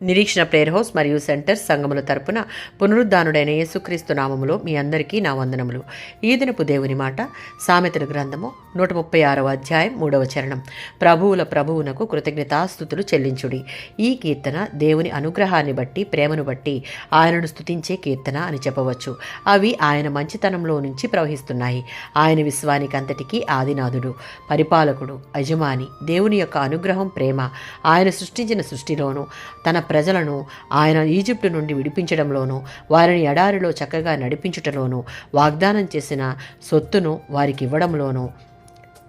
నిరీక్షణ prayer house మరియు centre సంఘముల తరపున పునరుద్ధానుడైన యేసుక్రీస్తు నామములో మీ అందరికీ నా వందనములు. ఈ దినపు దేవుని మాట సామెతల గ్రంథము 136వ అధ్యాయం 3వ చరణం. ప్రభువుల ప్రభువునకు కృతజ్ఞతాస్తుతులు చెల్లించుడి. ఈ కీర్తన దేవుని అనుగ్రహాన్ని బట్టి, ప్రేమను బట్టి ఆయనను స్తుతించే కీర్తన అని చెప్పవచ్చు. అవి ఆయన మంచితనంలో నుంచి ప్రవహిస్తున్నాయి. ఆయన విశ్వానికి అంతటికీ ఆదినాథుడు, పరిపాలకుడు, యజమాని. దేవుని యొక్క అనుగ్రహం, ప్రేమ ఆయన సృష్టించిన సృష్టిలోను, తన ప్రజలను ఆయన ఈజిప్టు నుండి విడిపించడంలోనూ, వారిని ఎడారిలో చక్కగా నడిపించుటలోనూ, వాగ్దానం చేసిన సొత్తును వారికి ఇవ్వడంలోనూ,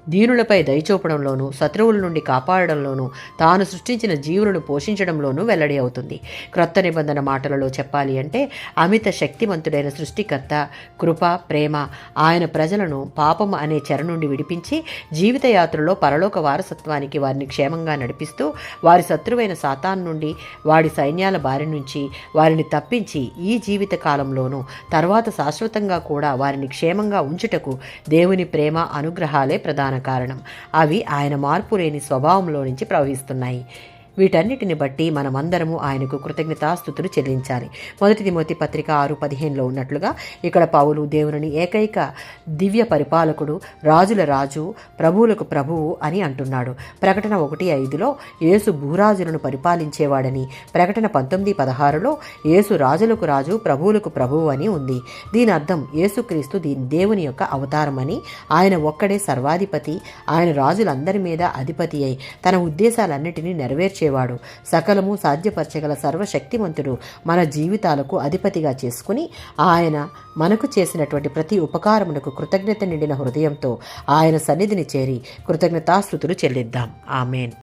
దీనులపై దయచూపడంలోనూ, శత్రువుల నుండి కాపాడడంలోనూ, తాను సృష్టించిన జీవులను పోషించడంలోనూ వెల్లడి అవుతుంది. క్రొత్త నిబంధన మాటలలో చెప్పాలి అంటే అమిత శక్తివంతుడైన సృష్టికర్త, కృప, ప్రేమ ఆయన ప్రజలను పాపం అనే చెర నుండి విడిపించి జీవితయాత్రలో పరలోక వారసత్వానికి వారిని క్షేమంగా నడిపిస్తూ, వారి శత్రువైన సాతాను నుండి, వాడి సైన్యాల బారి నుంచి వారిని తప్పించి ఈ జీవిత కాలంలోనూ తర్వాత శాశ్వతంగా కూడా వారిని క్షేమంగా ఉంచుటకు దేవుని ప్రేమ, అనుగ్రహాలే ప్రధాన కారణం. అవి ఆయన మార్పు లేని స్వభావంలో నుంచి ప్రవహిస్తున్నాయి. వీటన్నిటిని బట్టి మనమందరము ఆయనకు కృతజ్ఞతాస్తుతులు చెల్లించాలి. 1 తిమోతి పత్రిక 6:15లో ఉన్నట్లుగా ఇక్కడ పౌలు దేవుని ఏకైక దివ్య పరిపాలకుడు, రాజుల రాజు, ప్రభువులకు ప్రభువు అని అంటున్నాడు. ప్రకటన 1:5లో యేసు భూరాజులను పరిపాలించేవాడని, ప్రకటన 19:16లో యేసు రాజులకు రాజు, ప్రభువులకు ప్రభువు అని ఉంది. దీని అర్థం యేసుక్రీస్తు దేవుని యొక్క అవతారమని, ఆయన ఒక్కడే సర్వాధిపతి, ఆయన రాజులందరి మీద అధిపతి అయి తన ఉద్దేశాలన్నిటినీ నెరవేర్చేవాడు, సకలము సాధ్యపరచగల సర్వశక్తిమంతుడు. మన జీవితాలకు అధిపతిగా చేసుకుని ఆయన మనకు చేసినటువంటి ప్రతి ఉపకారమునకు కృతజ్ఞత నిండిన హృదయంతో ఆయన సన్నిధిని చేరి కృతజ్ఞతాస్తుతులు చెల్లిద్దాం. ఆమేన్.